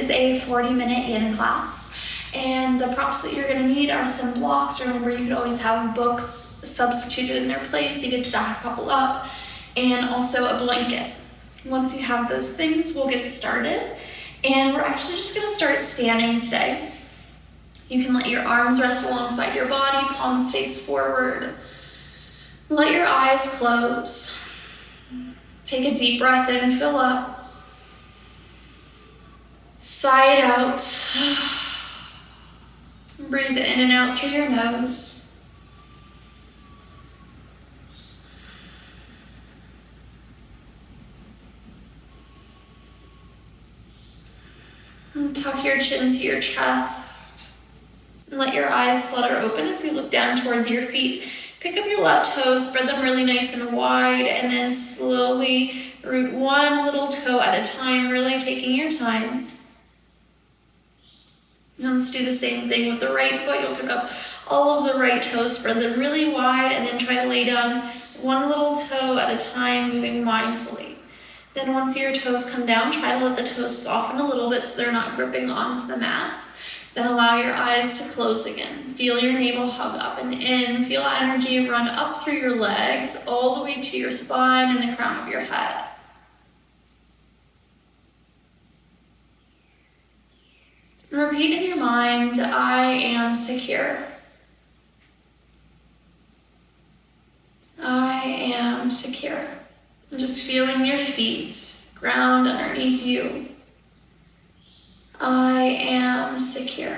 is a 40-minute yin class. And the props that you're gonna need are some blocks. Remember, you could always have books substituted in their place. You could stack a couple up, and also a blanket. Once you have those things, we'll get started. And we're actually just gonna start standing today. You can let your arms rest alongside your body, palms face forward. Let your eyes close. Take a deep breath in, fill up. Sigh it out. Breathe in and out through your nose. And tuck your chin to your chest. And let your eyes flutter open as you look down towards your feet. Pick up your left toes, spread them really nice and wide, and then slowly root one little toe at a time, really taking your time. And let's do the same thing with the right foot. You'll pick up all of the right toes, spread them really wide, and then try to lay down one little toe at a time, moving mindfully. Then once your toes come down, try to let the toes soften a little bit so they're not gripping onto the mat. Then allow your eyes to close again. Feel your navel hug up and in. Feel energy run up through your legs, all the way to your spine and the crown of your head. Repeat in your mind, I am secure. I am secure. And just feeling your feet, ground underneath you. I am secure.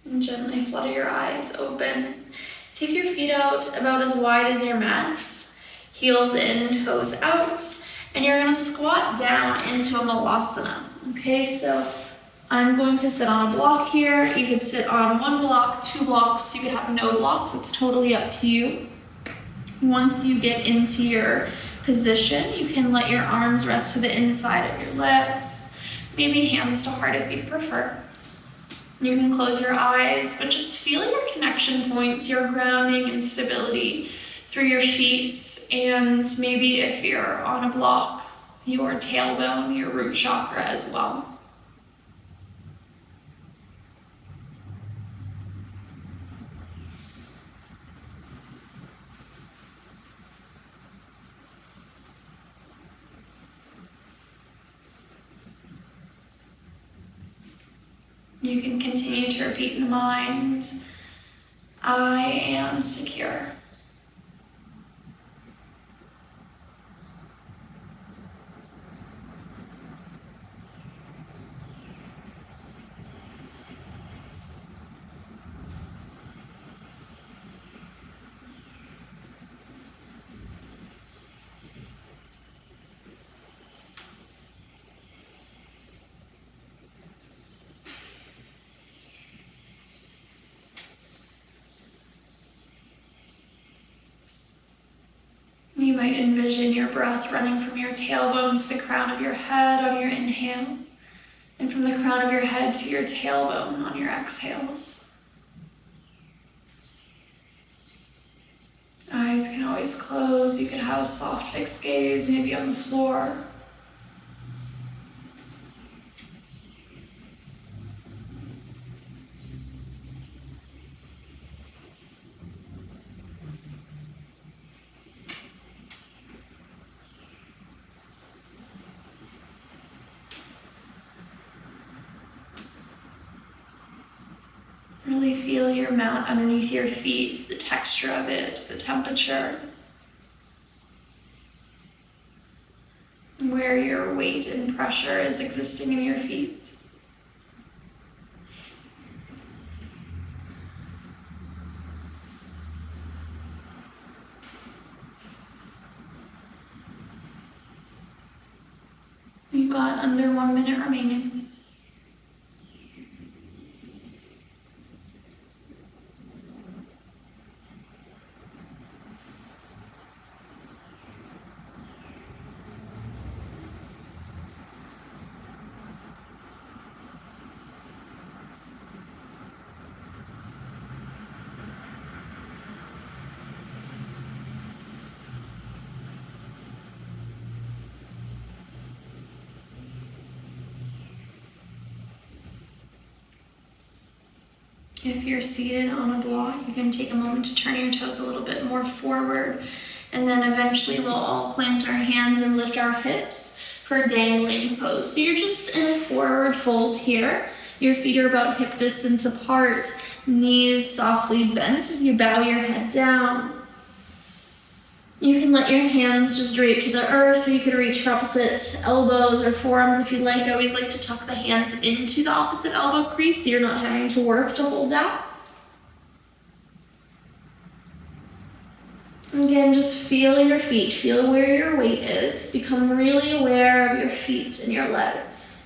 And gently flutter your eyes open. Take your feet out about as wide as your mats, heels in, toes out, and you're gonna squat down into a Malasana. Okay, so I'm going to sit on a block here. You could sit on one block, 2 blocks, you could have no blocks, it's totally up to you. Once you get into your position, you can let your arms rest to the inside of your legs, maybe hands to heart if you prefer. You can close your eyes, but just feel your connection points, your grounding and stability through your feet, and maybe if you're on a block, your tailbone, your root chakra as well. You can continue to repeat in the mind, I am secure. You might envision your breath running from your tailbone to the crown of your head on your inhale, and from the crown of your head to your tailbone on your exhales. Eyes can always close. You could have a soft fixed gaze, maybe on the floor. Really feel your mat underneath your feet, the texture of it, the temperature, where your weight and pressure is existing in your feet. You've got under 1 minute remaining. If you're seated on a block, you can take a moment to turn your toes a little bit more forward, and then eventually we'll all plant our hands and lift our hips for dangling pose. So you're just in a forward fold here. Your feet are about hip distance apart, knees softly bent as you bow your head down. You can let your hands just drape to the earth, or you could reach for opposite elbows or forearms if you'd like. I always like to tuck the hands into the opposite elbow crease so you're not having to work to hold that. Again, just feel your feet, feel where your weight is. Become really aware of your feet and your legs.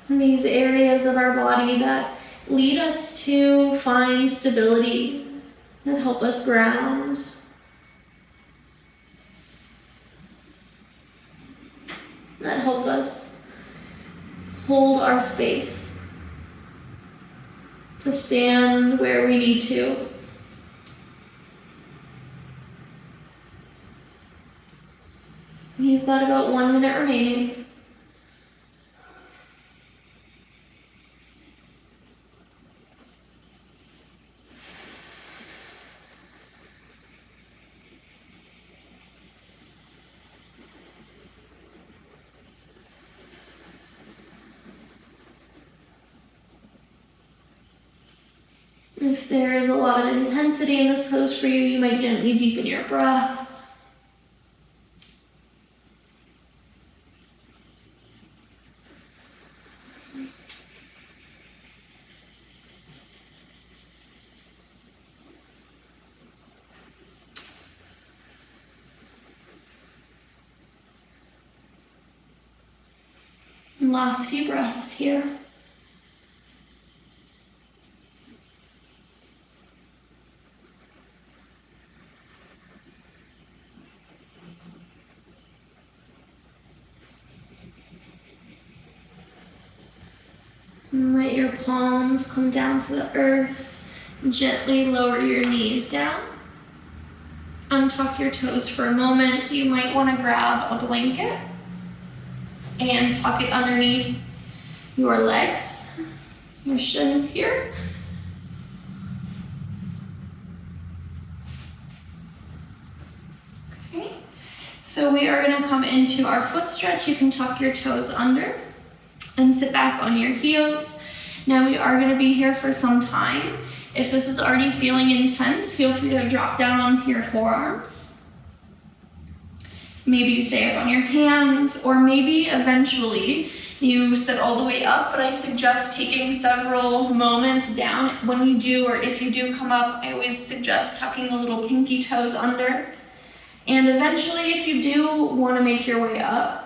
And these areas of our body that lead us to find stability, that help us ground. That help us hold our space, to stand where we need to. You've got about 1 minute remaining. If there is a lot of intensity in this pose for you, you might gently deepen your breath. And last few breaths here. And let your palms come down to the earth. Gently lower your knees down. Untuck your toes for a moment. You might want to grab a blanket and tuck it underneath your legs, your shins here. Okay, so we are going to come into our foot stretch. You can tuck your toes under and sit back on your heels. Now we are going to be here for some time. If this is already feeling intense, feel free to drop down onto your forearms. Maybe you stay up on your hands, or maybe eventually you sit all the way up, but I suggest taking several moments down. When you do, or if you do come up, I always suggest tucking the little pinky toes under. And eventually, if you do want to make your way up,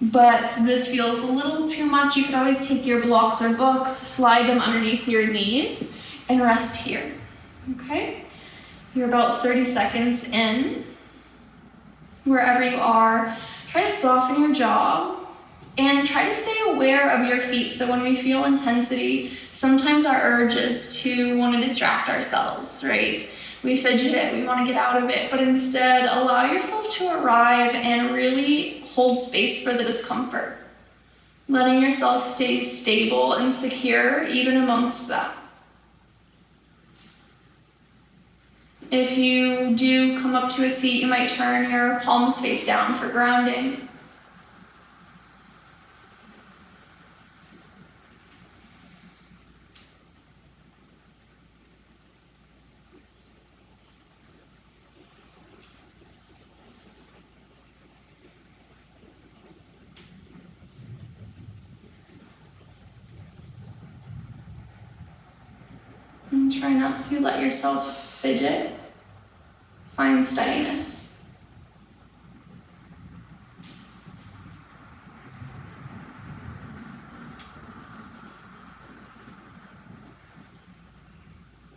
but this feels a little too much, you can always take your blocks or books, slide them underneath your knees, and rest here. Okay? You're about 30 seconds in. Wherever you are, try to soften your jaw and try to stay aware of your feet. So when we feel intensity, sometimes our urge is to want to distract ourselves, right? We fidget it, we want to get out of it, but instead allow yourself to arrive and really hold space for the discomfort, letting yourself stay stable and secure even amongst that. If you do come up to a seat, you might turn your palms face down for grounding. And try not to let yourself fidget. Find steadiness.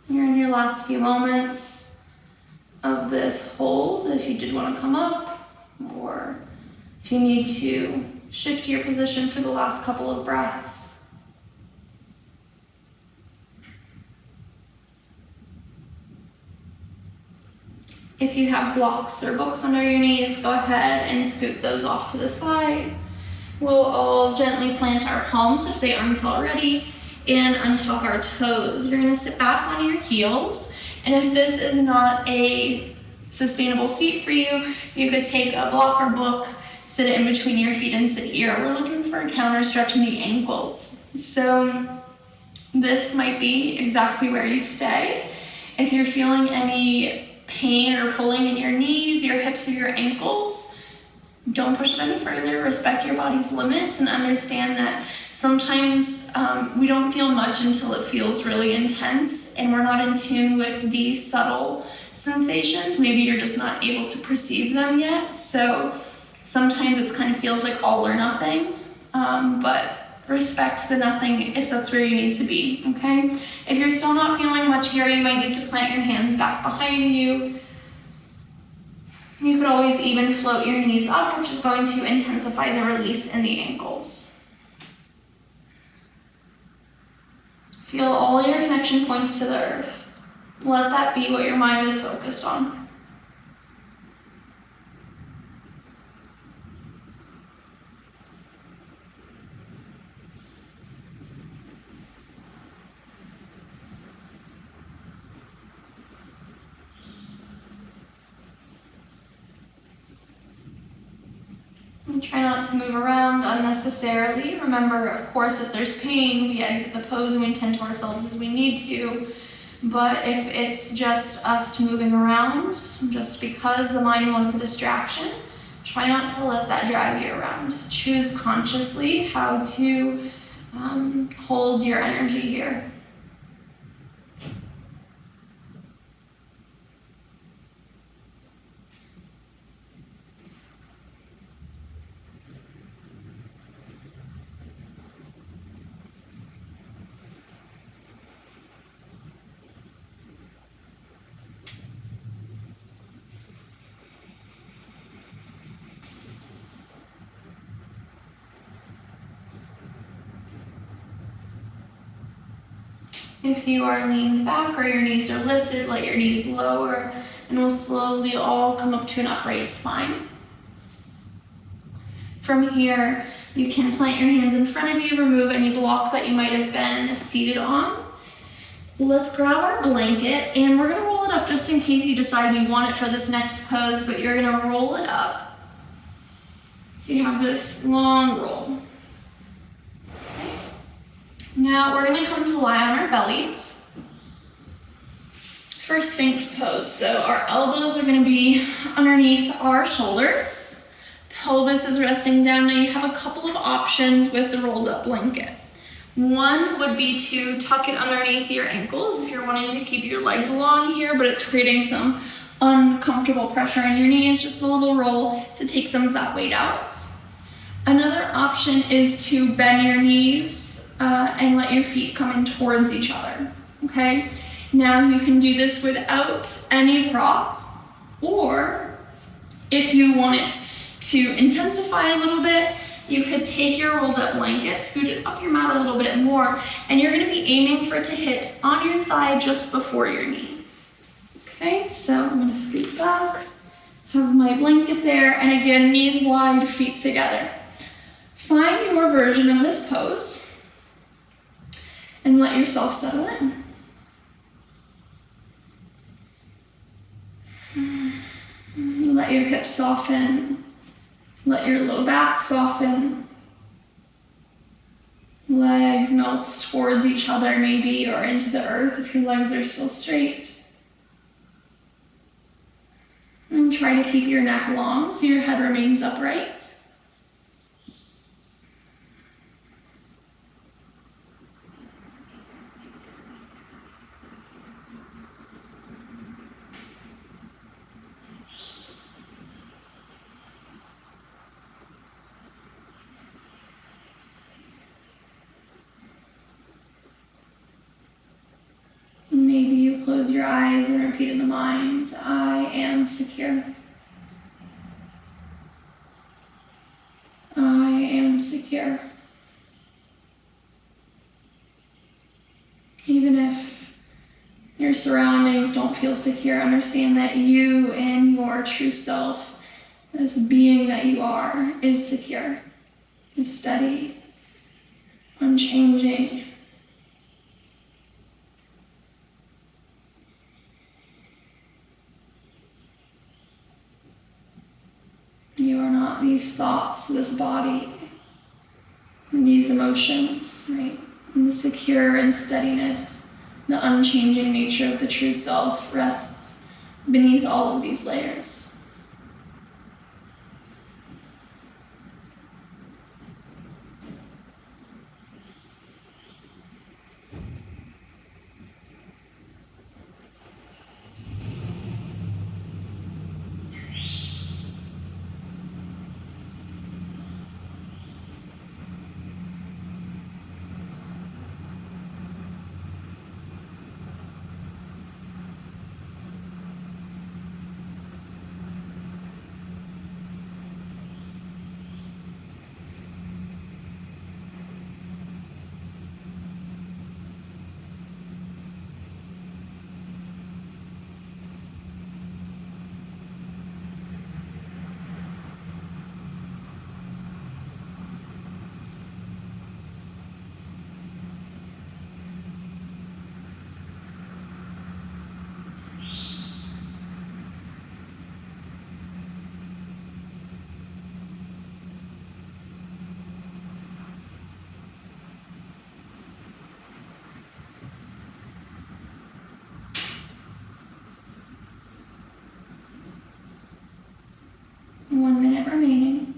You're in your last few moments of this hold. If you did want to come up, or if you need to shift your position for the last couple of breaths. If you have blocks or books under your knees, go ahead and scoot those off to the side. We'll all gently plant our palms if they aren't already and untuck our toes. You're gonna sit back on your heels, and if this is not a sustainable seat for you, you could take a block or book, sit it in between your feet and sit here. We're looking for counter stretching the ankles. So this might be exactly where you stay. If you're feeling any pain or pulling in your knees, your hips, or your ankles, don't push it any further. Respect your body's limits and understand that sometimes we don't feel much until it feels really intense, and we're not in tune with these subtle sensations. Maybe you're just not able to perceive them yet. So sometimes it kind of feels like all or nothing, but respect the nothing if that's where you need to be, okay? If you're still not feeling much here, you might need to plant your hands back behind you. You could always even float your knees up, which is going to intensify the release in the ankles. Feel all your connection points to the earth. Let that be what your mind is focused on. And try not to move around unnecessarily. Remember, of course, if there's pain, we exit the pose and we tend to ourselves as we need to. But if it's just us moving around, just because the mind wants a distraction, try not to let that drive you around. Choose consciously how to hold your energy here. If you are leaned back or your knees are lifted, let your knees lower, and we'll slowly all come up to an upright spine. From here, you can plant your hands in front of you, remove any block that you might have been seated on. Let's grab our blanket, and we're gonna roll it up just in case you decide you want it for this next pose, but you're gonna roll it up. So you have this long roll. Now we're going to come to lie on our bellies for Sphinx pose. So our elbows are going to be underneath our shoulders. Pelvis is resting down. Now you have a couple of options with the rolled up blanket. One would be to tuck it underneath your ankles if you're wanting to keep your legs long here, but it's creating some uncomfortable pressure on your knees. Just a little roll to take some of that weight out. Another option is to bend your knees and let your feet come in towards each other, okay? Now you can do this without any prop, or if you want it to intensify a little bit, you could take your rolled up blanket, scoot it up your mat a little bit more, and you're gonna be aiming for it to hit on your thigh just before your knee. Okay, so I'm gonna scoot back, have my blanket there, and again, knees wide, feet together. Find your version of this pose and let yourself settle in. Let your hips soften. Let your low back soften. Legs melt towards each other maybe, or into the earth if your legs are still straight. And try to keep your neck long so your head remains upright. Maybe you close your eyes and repeat in the mind, I am secure. I am secure. Even if your surroundings don't feel secure, understand that you and your true self, this being that you are, is secure. is steady, unchanging. You are not these thoughts, this body, and these emotions, right? And the secure and steadiness, the unchanging nature of the true self rests beneath all of these layers. One minute remaining.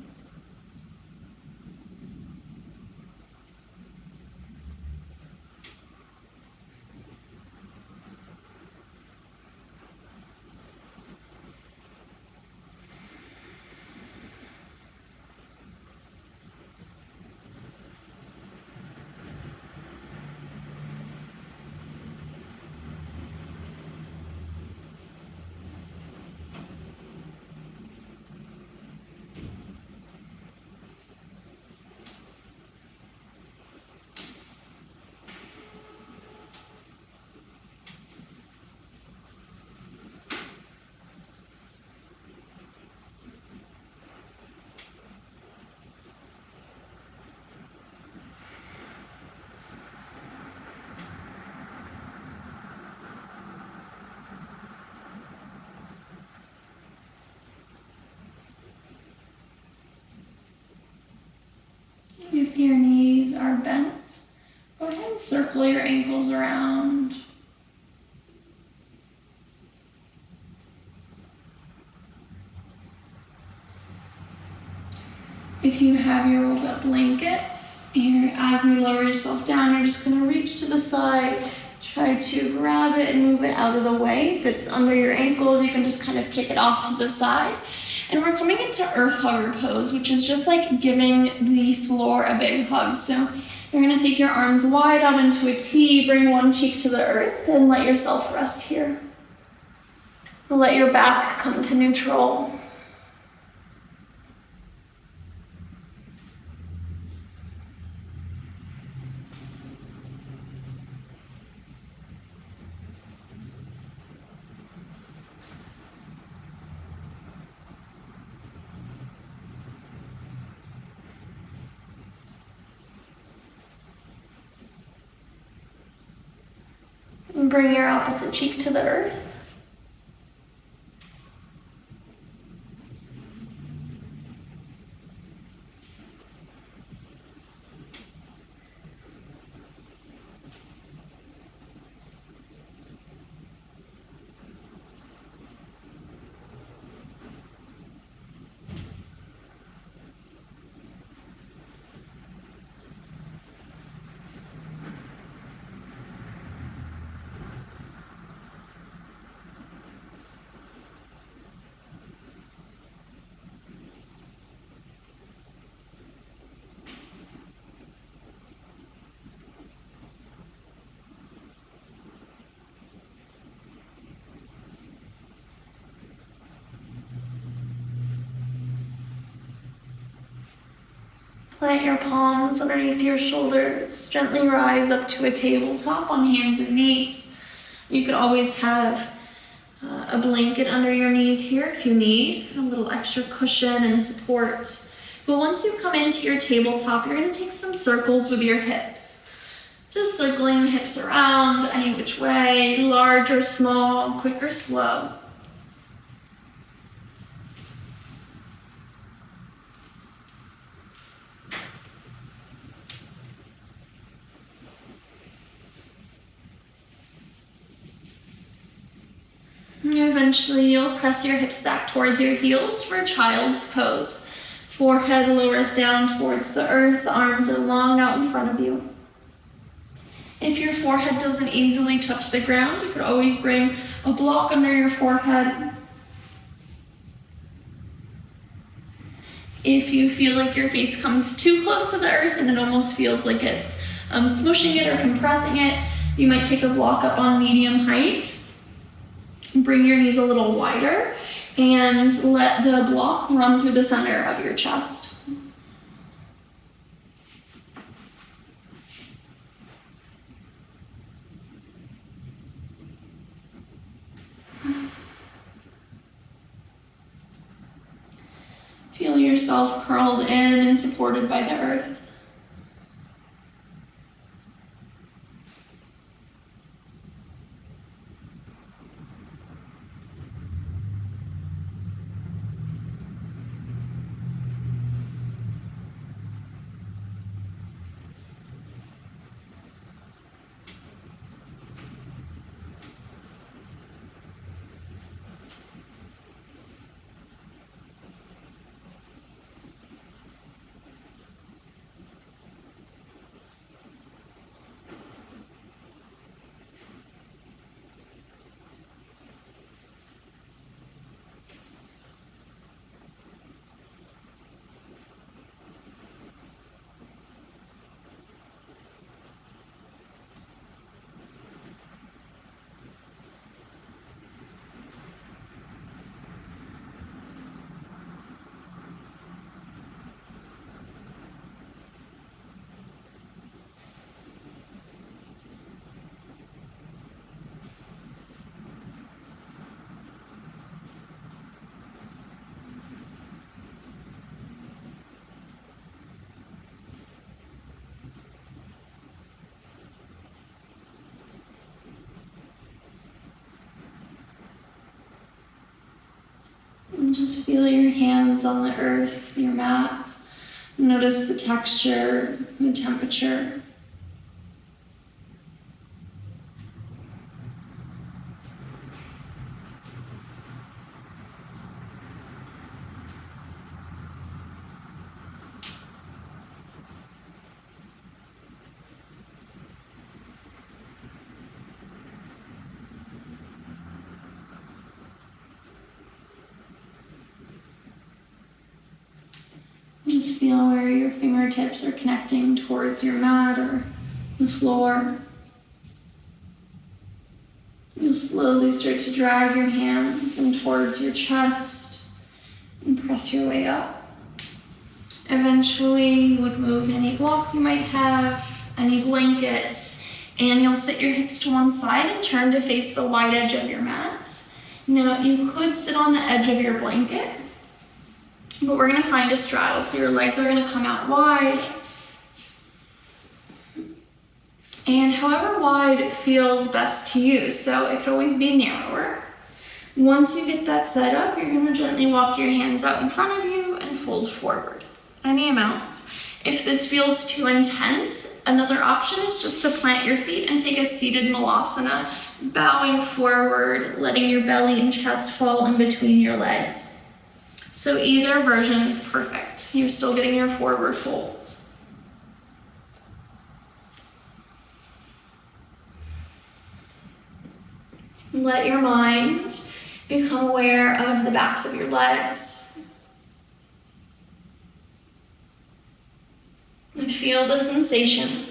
If your knees are bent, go ahead and circle your ankles around. If you have your rolled up blankets, and as you lower yourself down, you're just going to reach to the side, try to grab it and move it out of the way. If it's under your ankles, you can just kind of kick it off to the side. And we're coming into earth hugger pose, which is just like giving the floor a big hug. So you're going to take your arms wide out into a T, bring one cheek to the earth, and let yourself rest here. Let your back come to neutral. And bring your opposite cheek to the earth. Plant your palms underneath your shoulders. Gently rise up to a tabletop on hands and knees. You could always have a blanket under your knees here if you need a little extra cushion and support. But once you come into your tabletop, you're going to take some circles with your hips. Just circling the hips around any which way, large or small, quick or slow. Eventually, you'll press your hips back towards your heels for child's pose. Forehead lowers down towards the earth, the arms are long out in front of you. If your forehead doesn't easily touch the ground, you could always bring a block under your forehead. If you feel like your face comes too close to the earth and it almost feels like it's smushing it or compressing it, you might take a block up on medium height. Bring your knees a little wider and let the block run through the center of your chest. Feel yourself curled in and supported by the earth. And just feel your hands on the earth, your mat. Notice the texture, the temperature. Just feel where your fingertips are connecting towards your mat or the floor. You'll slowly start to drag your hands in towards your chest and press your way up. Eventually, you would move any block you might have, any blanket, and you'll sit your hips to one side and turn to face the wide edge of your mat. Now, you could sit on the edge of your blanket, but we're going to find a straddle, so your legs are going to come out wide. And however wide feels best to you, so it could always be narrower. Once you get that set up, you're going to gently walk your hands out in front of you and fold forward, any amount. If this feels too intense, another option is just to plant your feet and take a seated Malasana, bowing forward, letting your belly and chest fall in between your legs. So either version is perfect. You're still getting your forward fold. Let your mind become aware of the backs of your legs. And feel the sensation.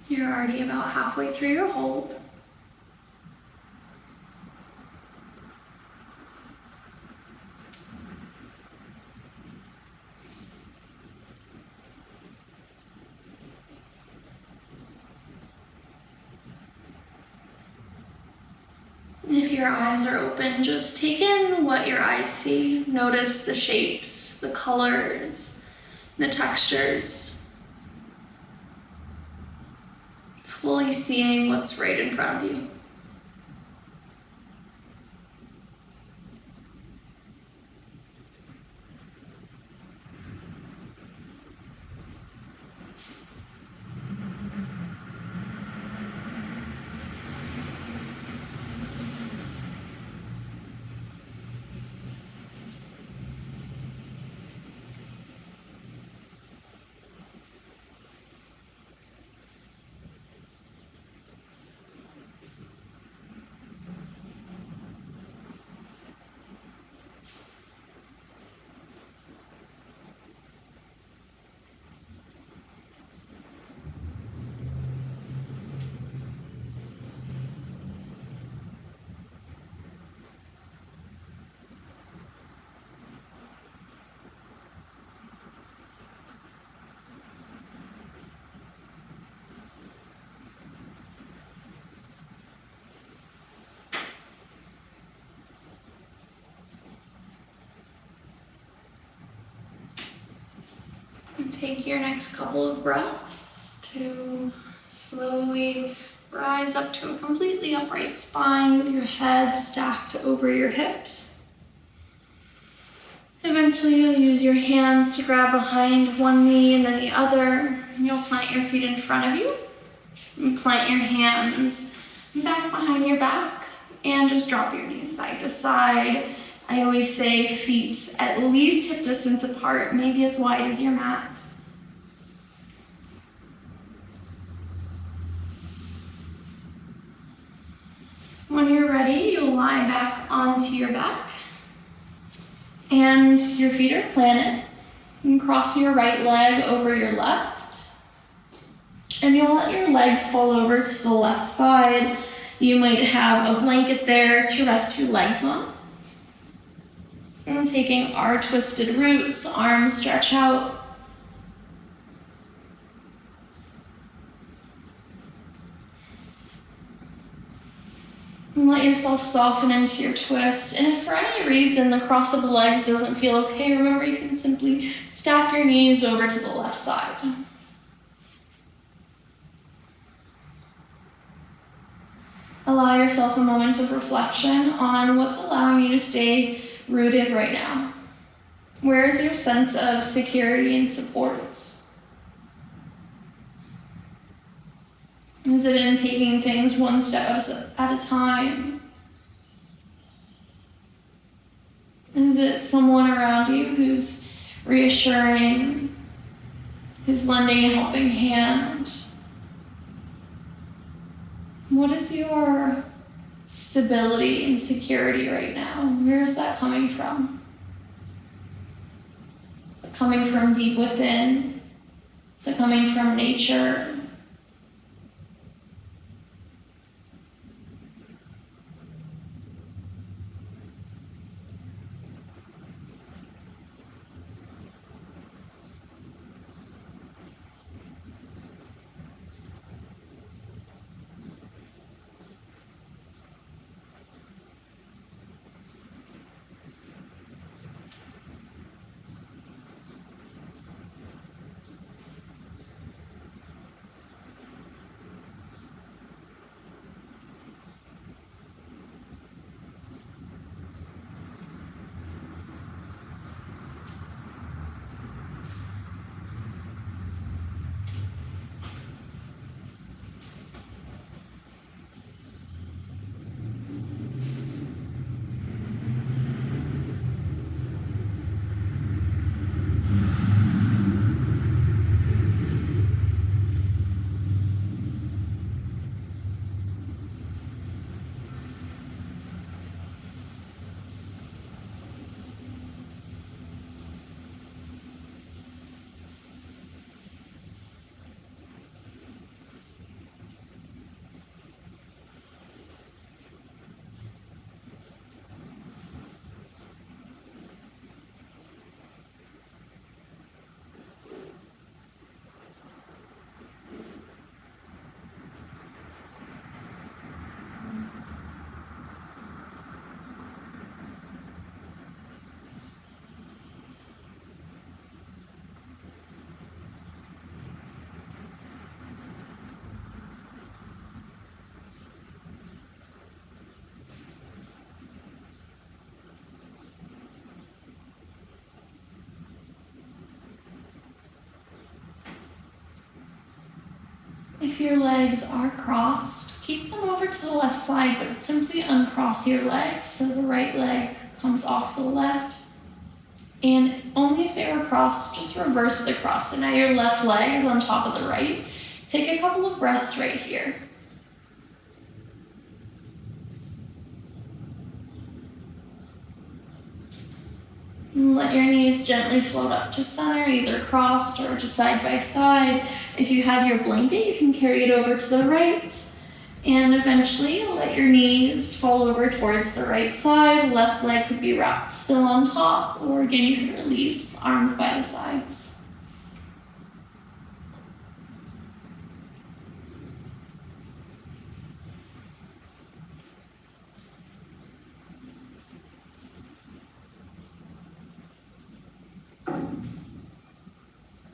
You're already about halfway through your hold. If your eyes are open, just take in what your eyes see. Notice the shapes, the colors, the textures. Fully seeing what's right in front of you. And take your next couple of breaths to slowly rise up to a completely upright spine with your head stacked over your hips. Eventually you'll use your hands to grab behind one knee and then the other. You'll plant your feet in front of you. And plant your hands back behind your back and just drop your knees side to side. I always say feet at least hip distance apart, maybe as wide as your mat. When you're ready, you'll lie back onto your back and your feet are planted. You can cross your right leg over your left and you'll let your legs fall over to the left side. You might have a blanket there to rest your legs on. And taking our twisted roots, arms stretch out. And let yourself soften into your twist. And if for any reason the cross of the legs doesn't feel okay, remember you can simply stack your knees over to the left side. Allow yourself a moment of reflection on what's allowing you to stay rooted right now. Where is your sense of security and support? Is it in taking things one step at a time? Is it someone around you who's reassuring, who's lending a helping hand? What is your stability and security right now? Where is that coming from? Is it coming from deep within? Is it coming from nature? If your legs are crossed, keep them over to the left side, but simply uncross your legs so the right leg comes off the left. And only if they were crossed, just reverse the cross. So now your left leg is on top of the right. Take a couple of breaths right here. And let your knees gently float up to center, either crossed or just side by side. If you have your blanket, you can carry it over to the right. And eventually, let your knees fall over towards the right side. Left leg could be wrapped still on top, or again, you can release arms by the sides.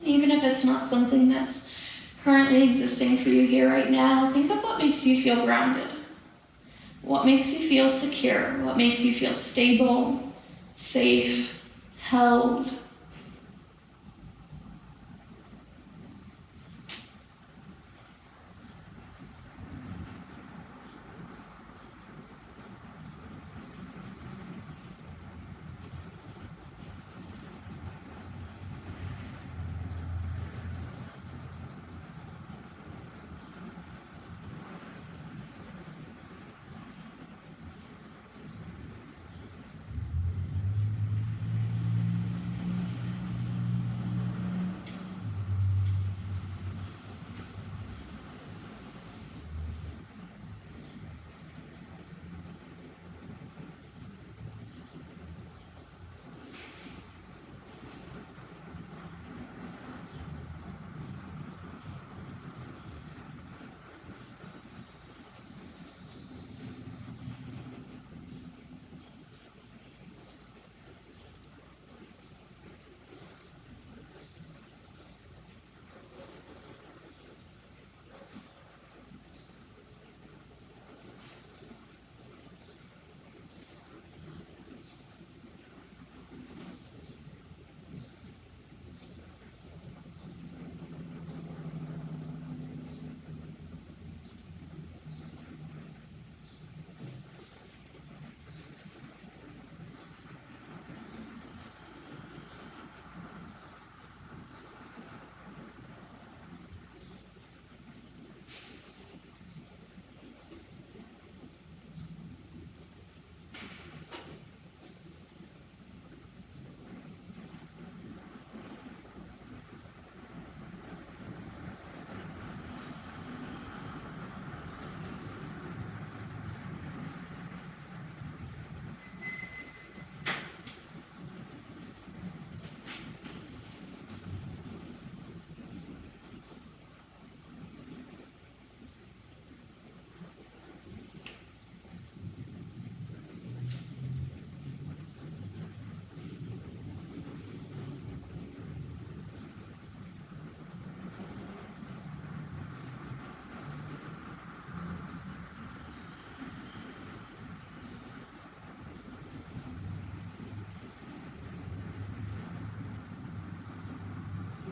Even if it's not something that's currently existing for you here right now, think of what makes you feel grounded. What makes you feel secure? What makes you feel stable, safe, held?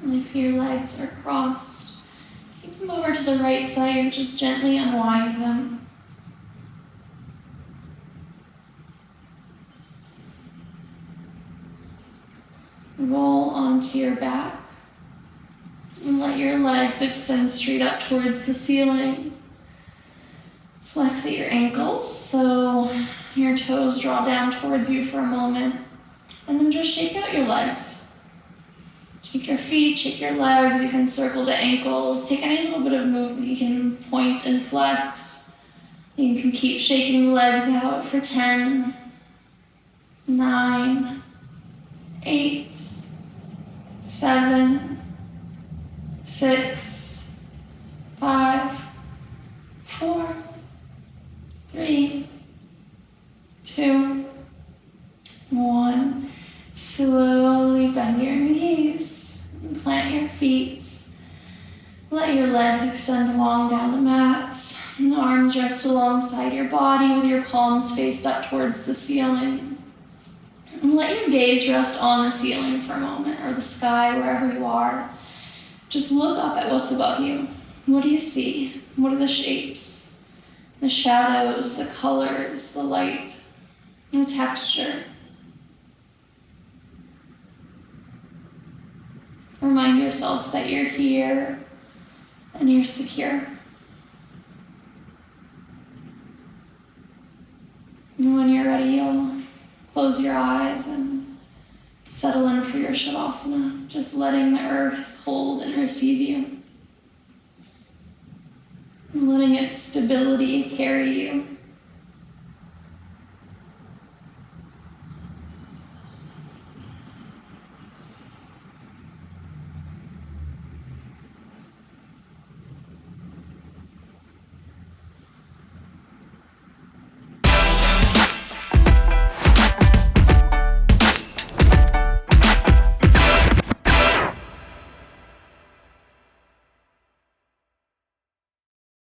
And if your legs are crossed, keep them over to the right side and just gently unwind them. Roll onto your back and let your legs extend straight up towards the ceiling. Flex at your ankles so your toes draw down towards you for a moment. And then just shake out your legs. Shake your feet, shake your legs. You can circle the ankles. Take any little bit of movement. You can point and flex. You can keep shaking the legs out for 10, 9, 8, 7, 6, 5, 4, 3, 2, 1. Slowly bend your knees and plant your feet. Let your legs extend long down the mat. And the arms rest alongside your body with your palms faced up towards the ceiling. And let your gaze rest on the ceiling for a moment, or the sky, wherever you are. Just look up at what's above you. What do you see? What are the shapes, the shadows, the colors, the light, the texture? Remind yourself that you're here and you're secure. And when you're ready, you'll close your eyes and settle in for your Shavasana, just letting the earth hold and receive you. And letting its stability carry you.